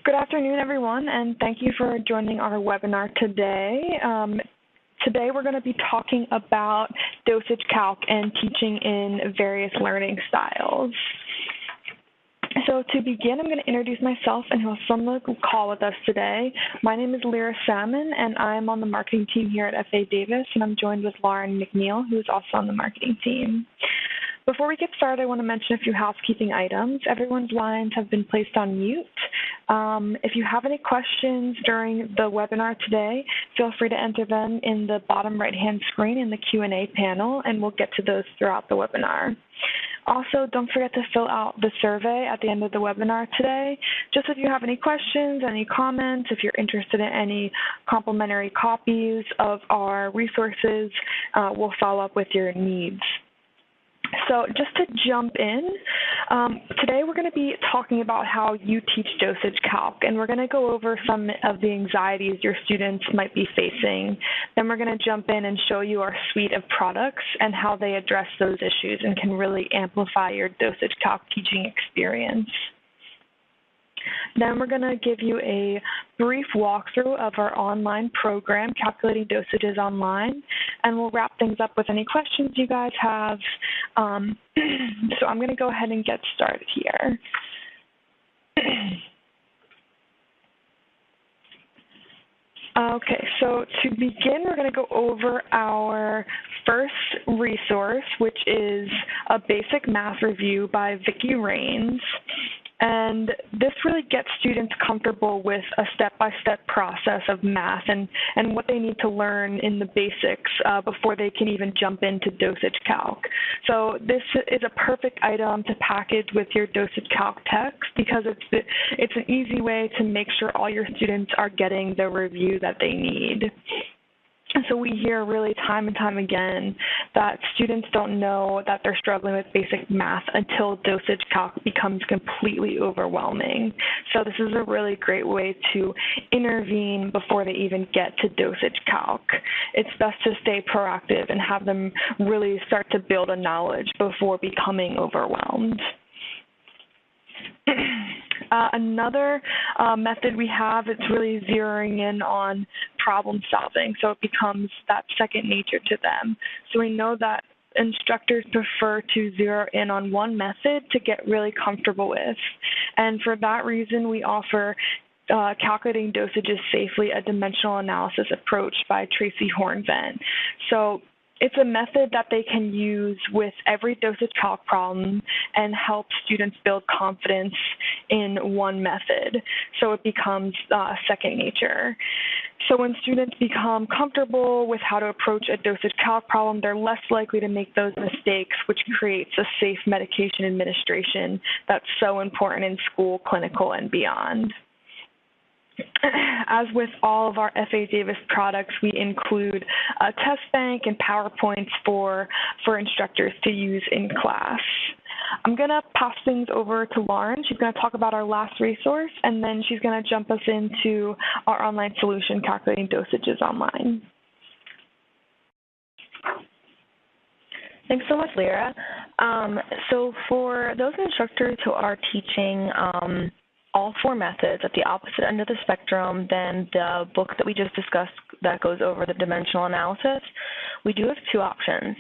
Good afternoon, everyone, and thank you for joining our webinar today. Today we're going to be talking about dosage calc and teaching in various learning styles. So to begin, I'm going to introduce myself and who else is on the call with us today. My name is Lyra Salmon, and I'm on the marketing team here at FA Davis, and I'm joined with Lauren McNeil, who is also on the marketing team. Before we get started, I want to mention a few housekeeping items. Everyone's lines have been placed on mute. If you have any questions during the webinar today, feel free to enter them in the bottom right-hand screen in the Q&A panel, and we'll get to those throughout the webinar. Also, don't forget to fill out the survey at the end of the webinar today. Just if you have any questions, any comments, if you're interested in any complimentary copies of our resources, we'll follow up with your needs. So just to jump in, today we're going to be talking about how you teach dosage calc, and we're going to go over some of the anxieties your students might be facing. Then we're going to jump in and show you our suite of products and how they address those issues and can really amplify your dosage calc teaching experience. Then we're going to give you a brief walkthrough of our online program, Calculating Dosages Online, and we'll wrap things up with any questions you guys have. So I'm going to go ahead and get started here. Okay, so to begin, we're going to go over our first resource, which is a basic math review by Vicki Rains. And this really gets students comfortable with a step-by-step process of math and what they need to learn in the basics before they can even jump into dosage calc. So this is a perfect item to package with your dosage calc text because it's an easy way to make sure all your students are getting the review that they need. So we hear really time and time again that students don't know that they're struggling with basic math until dosage calc becomes completely overwhelming. So this is a really great way to intervene before they even get to dosage calc. It's best to stay proactive and have them really start to build a knowledge before becoming overwhelmed. Another method we have, it's really zeroing in on problem solving, so it becomes that second nature to them. So we know that instructors prefer to zero in on one method to get really comfortable with. And for that reason, we offer Calculating Dosages Safely, a dimensional analysis approach by Tracy Hornvent. So it's a method that they can use with every dosage calc problem and help students build confidence in one method. So it becomes second nature. So when students become comfortable with how to approach a dosage calc problem, they're less likely to make those mistakes, which creates a safe medication administration that's so important in school, clinical, and beyond. As with all of our FA Davis products, we include a test bank and PowerPoints for instructors to use in class. I'm going to pass things over to Lauren. She's going to talk about our last resource, and then she's going to jump us into our online solution, Calculating Dosages Online. Thanks so much, Lyra. So for those instructors who are teaching all four methods at the opposite end of the spectrum than the book that we just discussed that goes over the dimensional analysis, we do have two options.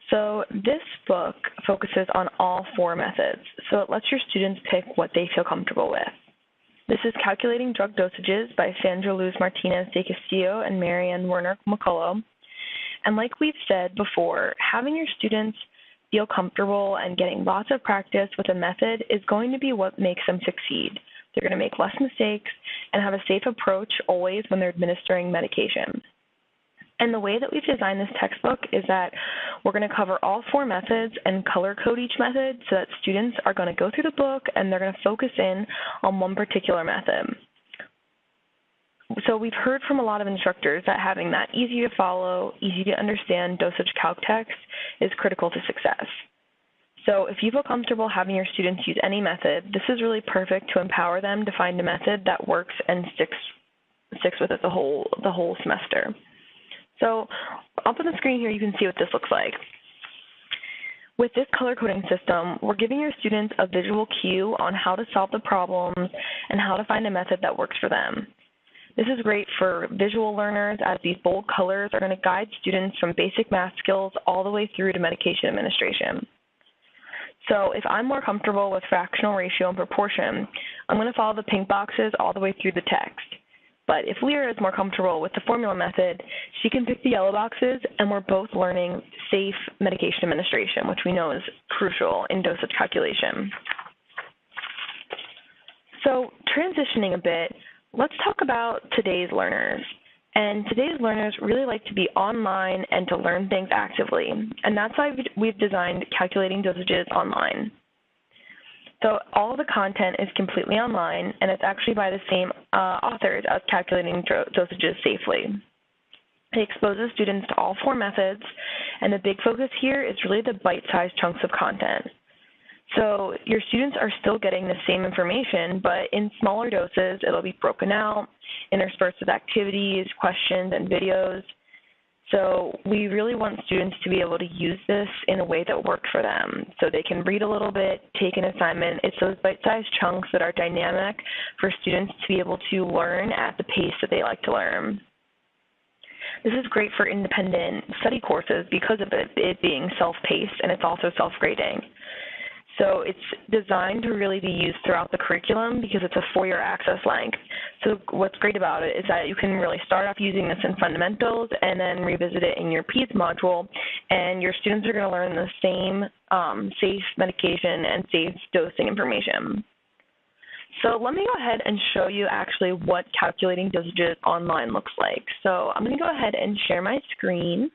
So this book focuses on all four methods, so it lets your students pick what they feel comfortable with. This is Calculating Drug Dosages by Sandra Luz Martinez de Castillo and Marianne Werner McCullough. And like we've said before, having your students feel comfortable and getting lots of practice with a method is going to be what makes them succeed. They're going to make less mistakes and have a safe approach always when they're administering medication. And the way that we've designed this textbook is that we're going to cover all four methods and color code each method so that students are going to go through the book and they're going to focus in on one particular method. So we've heard from a lot of instructors that having that easy to follow, easy to understand dosage calc text is critical to success. So if you feel comfortable having your students use any method, this is really perfect to empower them to find a method that works and sticks with it the whole semester. So up on the screen here, you can see what this looks like. With this color coding system, we're giving your students a visual cue on how to solve the problems and how to find a method that works for them. This is great for visual learners, as these bold colors are going to guide students from basic math skills all the way through to medication administration. So if I'm more comfortable with fractional ratio and proportion, I'm going to follow the pink boxes all the way through the text. But if Lyra is more comfortable with the formula method, she can pick the yellow boxes, and we're both learning safe medication administration, which we know is crucial in dosage calculation. So transitioning a bit, let's talk about today's learners. And today's learners really like to be online and to learn things actively. And that's why we've designed Calculating Dosages Online. So all of the content is completely online, and it's actually by the same authors as Calculating Dosages Safely. It exposes students to all 4 methods, and the big focus here is really the bite-sized chunks of content. So your students are still getting the same information, but in smaller doses, it'll be broken out, interspersed with activities, questions, and videos. So we really want students to be able to use this in a way that works for them. So they can read a little bit, take an assignment. It's those bite-sized chunks that are dynamic for students to be able to learn at the pace that they like to learn. This is great for independent study courses because of it being self-paced, and it's also self-grading. So it's designed to really be used throughout the curriculum because it's a 4-year access length. So what's great about it is that you can really start off using this in fundamentals and then revisit it in your PEDS module, and your students are going to learn the same safe medication and safe dosing information. So let me go ahead and show you actually what Calculating Dosages Online looks like. So I'm going to go ahead and share my screen.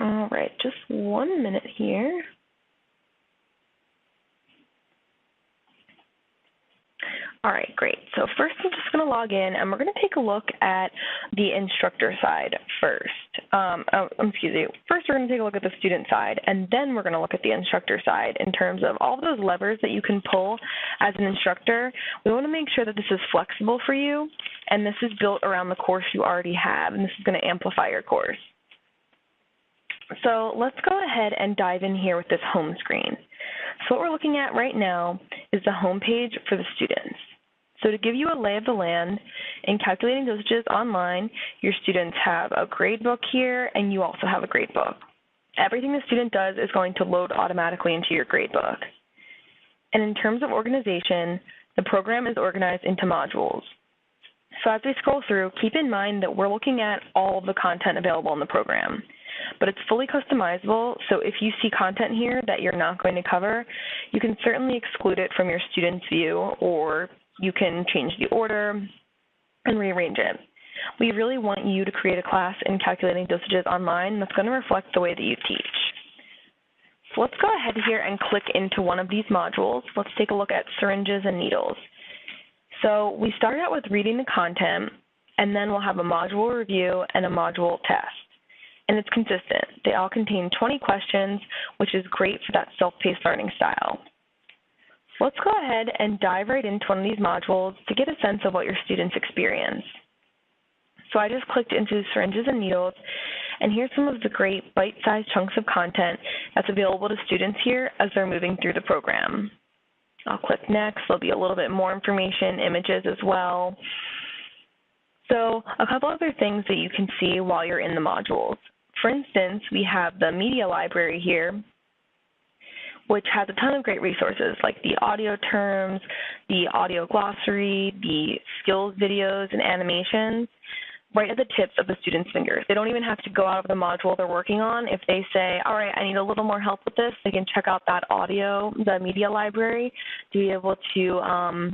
All right, just 1 minute here. All right, great. So first I'm just going to log in, and we're going to take a look at the instructor side first. First we're going to take a look at the student side, and then we're going to look at the instructor side in terms of all of those levers that you can pull as an instructor. We want to make sure that this is flexible for you, and this is built around the course you already have, and this is going to amplify your course. So let's go ahead and dive in here with this home screen. So what we're looking at right now is the home page for the students. So to give you a lay of the land, in Calculating Dosages Online, your students have a gradebook here, and you also have a gradebook. Everything the student does is going to load automatically into your gradebook. And in terms of organization, the program is organized into modules. So as we scroll through, keep in mind that we're looking at all of the content available in the program. But it's fully customizable, so if you see content here that you're not going to cover, you can certainly exclude it from your student's view, or you can change the order and rearrange it. We really want you to create a class in Calculating Dosages Online that's going to reflect the way that you teach. So let's go ahead here and click into one of these modules. Let's take a look at syringes and needles. So we start out with reading the content, and then we'll have a module review and a module test. And it's consistent. They all contain 20 questions, which is great for that self-paced learning style. So let's go ahead and dive right into one of these modules to get a sense of what your students experience. So I just clicked into syringes and needles, and here's some of the great bite-sized chunks of content that's available to students here as they're moving through the program. I'll click next. There'll be a little bit more information, images as well. So a couple other things that you can see while you're in the modules. For instance, we have the media library here, which has a ton of great resources like the audio terms, the audio glossary, the skills videos and animations, right at the tips of the students' fingers. They don't even have to go out of the module they're working on. If they say, all right, I need a little more help with this, they can check out that audio, the media library, to be able to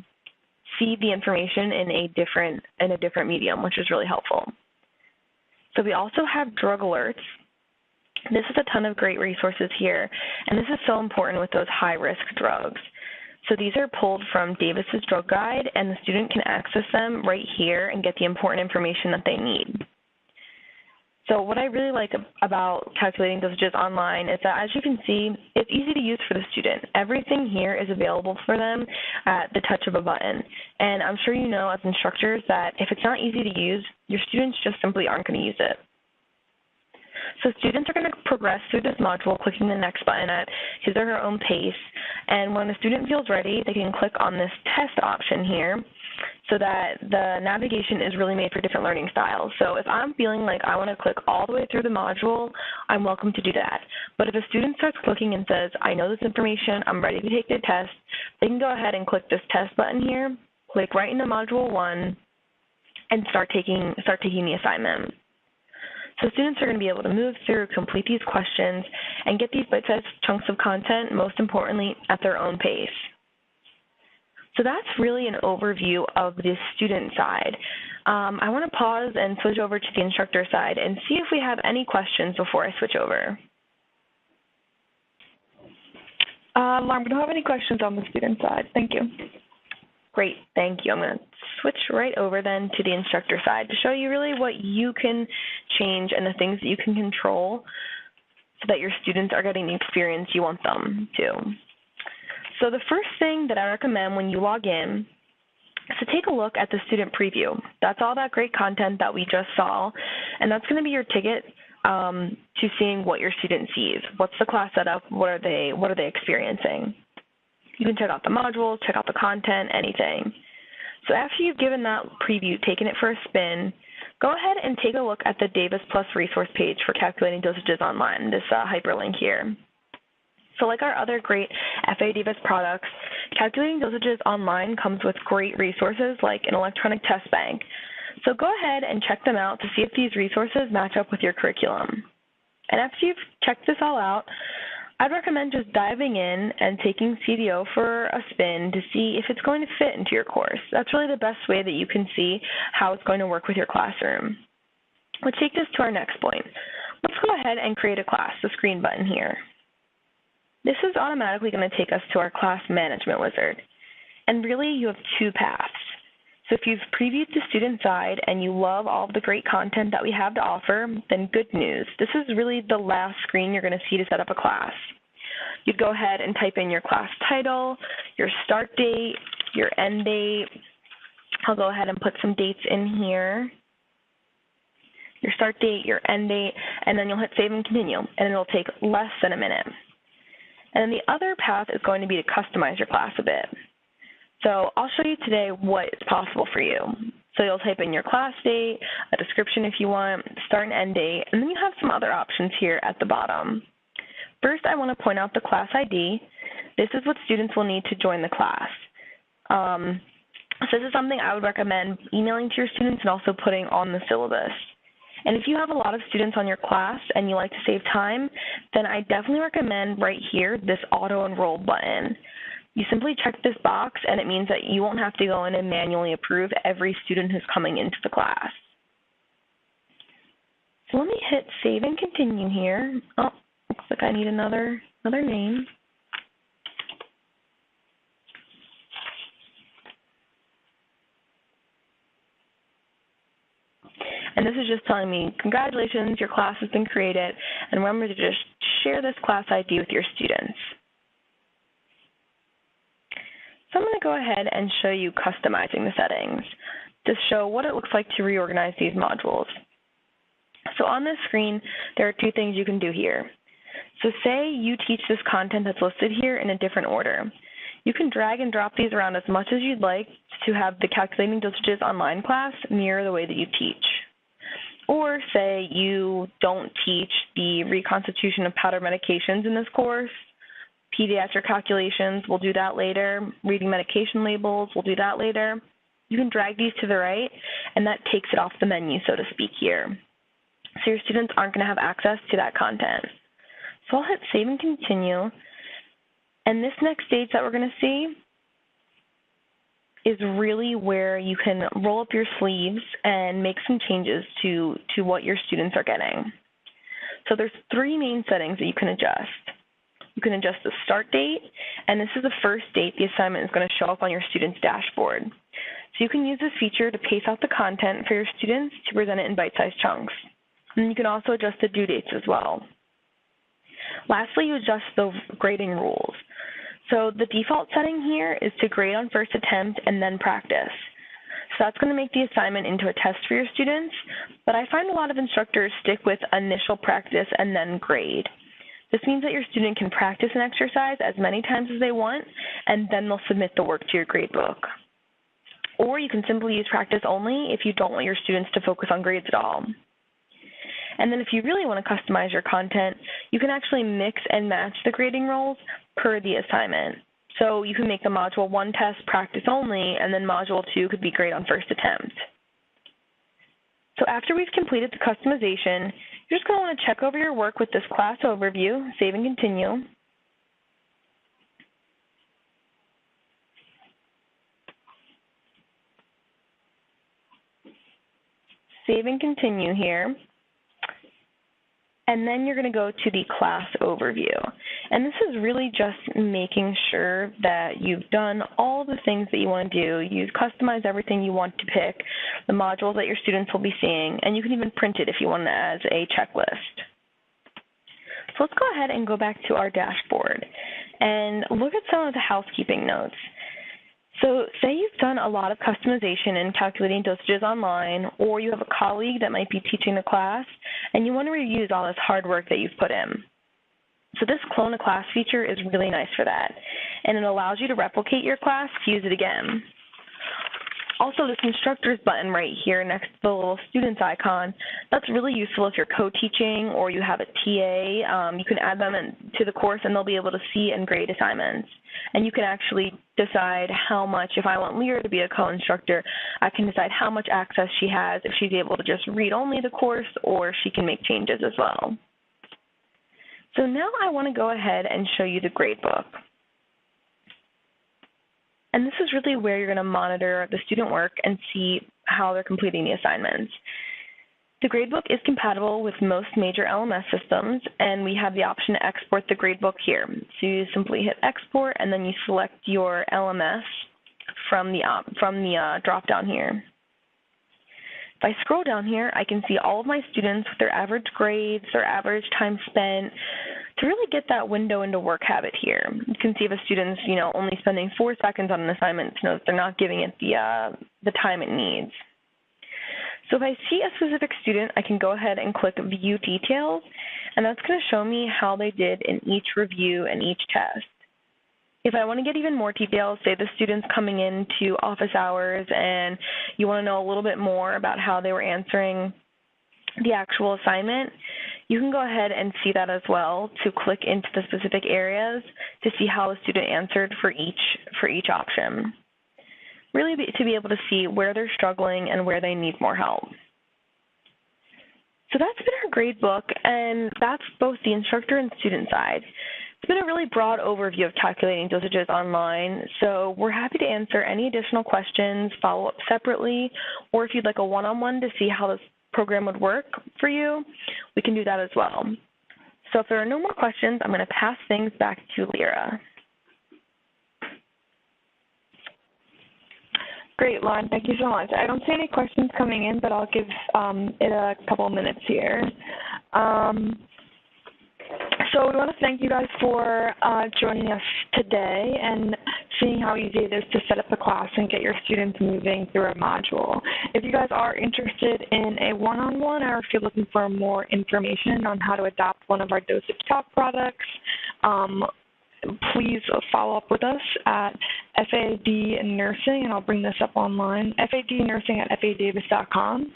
see the information in a different medium, which is really helpful. So we also have drug alerts. This is a ton of great resources here, and this is so important with those high-risk drugs. So these are pulled from Davis's drug guide, and the student can access them right here and get the important information that they need. So what I really like about calculating dosages online is that, as you can see, it's easy to use for the student. Everything here is available for them at the touch of a button. And I'm sure you know as instructors that if it's not easy to use, your students just simply aren't going to use it. So students are going to progress through this module clicking the next button at his or her own pace. And when the student feels ready, they can click on this test option here so that the navigation is really made for different learning styles. So if I'm feeling like I want to click all the way through the module, I'm welcome to do that. But if a student starts clicking and says, I know this information, I'm ready to take the test, they can go ahead and click this test button here, click right into Module 1, and start taking the assignment. So students are going to be able to move through, complete these questions, and get these bite-sized chunks of content, most importantly, at their own pace. So that's really an overview of the student side. I want to pause and switch over to the instructor side and see if we have any questions before I switch over. Lauren, we don't have any questions on the student side. Thank you. Great, thank you. I'm going to switch right over then to the instructor side to show you really what you can change and the things that you can control so that your students are getting the experience you want them to. So the first thing that I recommend when you log in is to take a look at the student preview. That's all that great content that we just saw, and that's going to be your ticket to seeing what your student sees. What's the class setup? What are they experiencing? You can check out the modules, check out the content, anything. So after you've given that preview, taken it for a spin, go ahead and take a look at the Davis Plus resource page for calculating dosages online, this hyperlink here. So like our other great FA Davis products, calculating dosages online comes with great resources like an electronic test bank. So go ahead and check them out to see if these resources match up with your curriculum. And after you've checked this all out, I'd recommend just diving in and taking CDO for a spin to see if it's going to fit into your course. That's really the best way that you can see how it's going to work with your classroom. Which takes us to our next point. Let's go ahead and create a class, the screen button here. This is automatically going to take us to our class management wizard. And really, you have two paths. So if you've previewed the student side and you love all of the great content that we have to offer, then good news. This is really the last screen you're going to see to set up a class. You'd go ahead and type in your class title, your start date, your end date. I'll go ahead and put some dates in here. Your start date, your end date, and then you'll hit save and continue, and it'll take less than a minute. And then the other path is going to be to customize your class a bit. So I'll show you today what is possible for you. So you'll type in your class date, a description if you want, start and end date, and then you have some other options here at the bottom. First, I want to point out the class ID. This is what students will need to join the class. So this is something I would recommend emailing to your students and also putting on the syllabus. And if you have a lot of students on your class and you like to save time, then I definitely recommend right here this auto-enroll button. You simply check this box, and it means that you won't have to go in and manually approve every student who's coming into the class. So let me hit save and continue here. Oh, looks like I need another name. And this is just telling me, congratulations, your class has been created, and remember to just share this class ID with your students. So I'm going to go ahead and show you customizing the settings to show what it looks like to reorganize these modules. So on this screen, there are two things you can do here. So say you teach this content that's listed here in a different order. You can drag and drop these around as much as you'd like to have the Calculating Dosages online class mirror the way that you teach. Or say you don't teach the reconstitution of powder medications in this course. Pediatric calculations, we'll do that later. Reading medication labels, we'll do that later. You can drag these to the right, and that takes it off the menu, so to speak, here. So your students aren't going to have access to that content. So I'll hit save and continue. And this next stage that we're going to see is really where you can roll up your sleeves and make some changes to what your students are getting. So there's three main settings that you can adjust. You can adjust the start date, and this is the first date the assignment is going to show up on your student's dashboard. So you can use this feature to pace out the content for your students to present it in bite-sized chunks. And you can also adjust the due dates as well. Lastly, you adjust the grading rules. So the default setting here is to grade on first attempt and then practice. So that's going to make the assignment into a test for your students, but I find a lot of instructors stick with initial practice and then grade. This means that your student can practice an exercise as many times as they want, and then they'll submit the work to your grade book. Or you can simply use practice only if you don't want your students to focus on grades at all. And then if you really want to customize your content, you can actually mix and match the grading roles per the assignment. So you can make the Module 1 test practice only, and then Module 2 could be grade on first attempt. So after we've completed the customization, you're just going to want to check over your work with this class overview, save and continue. Save and continue here. And then you're going to go to the class overview. And this is really just making sure that you've done all the things that you want to do. You've customized everything you want to pick, the modules that your students will be seeing, and you can even print it if you want it as a checklist. So let's go ahead and go back to our dashboard and look at some of the housekeeping notes. So say you've done a lot of customization in calculating dosages online, or you have a colleague that might be teaching the class, and you want to reuse all this hard work that you've put in. So this clone a class feature is really nice for that, and it allows you to replicate your class to use it again. Also, this instructors button right here next to the little students icon, that's really useful if you're co-teaching or you have a TA. You can add them to the course and they'll be able to see and grade assignments. And you can actually decide how much, if I want Lyra to be a co-instructor, I can decide how much access she has, if she's able to just read only the course or she can make changes as well. So now I want to go ahead and show you the gradebook. And this is really where you're going to monitor the student work and see how they're completing the assignments. The gradebook is compatible with most major LMS systems, and we have the option to export the gradebook here. So you simply hit export, and then you select your LMS from the drop-down here. If I scroll down here, I can see all of my students with their average grades, their average time spent, to really get that window into work habit here. You can see if a student's, only spending 4 seconds on an assignment to know that they're not giving it the time it needs. So if I see a specific student, I can go ahead and click View Details, and that's going to show me how they did in each review and each test. If I want to get even more details, say the student's coming into office hours and you want to know a little bit more about how they were answering the actual assignment, you can go ahead and see that as well, to click into the specific areas to see how the student answered for each option. Really to be able to see where they're struggling and where they need more help. So that's been our grade book, and that's both the instructor and student side. It's been a really broad overview of calculating dosages online, so we're happy to answer any additional questions, follow up separately, or if you'd like a one-on-one to see how this program would work for you, we can do that as well. So if there are no more questions, I'm going to pass things back to Lyra. Great, Lauren. Thank you so much. I don't see any questions coming in, but I'll give it a couple minutes here. So we want to thank you guys for joining us today and seeing how easy it is to set up a class and get your students moving through a module. If you guys are interested in a one-on-one, or if you're looking for more information on how to adopt one of our Dosage Calc products, please follow up with us at FAD Nursing, and I'll bring this up online, fadnursing@fadavis.com.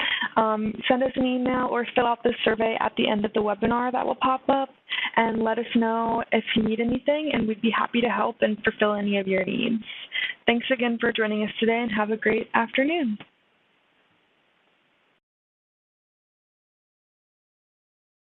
Send us an email or fill out this survey at the end of the webinar that will pop up, and let us know if you need anything, and we'd be happy to help and fulfill any of your needs. Thanks again for joining us today, and have a great afternoon.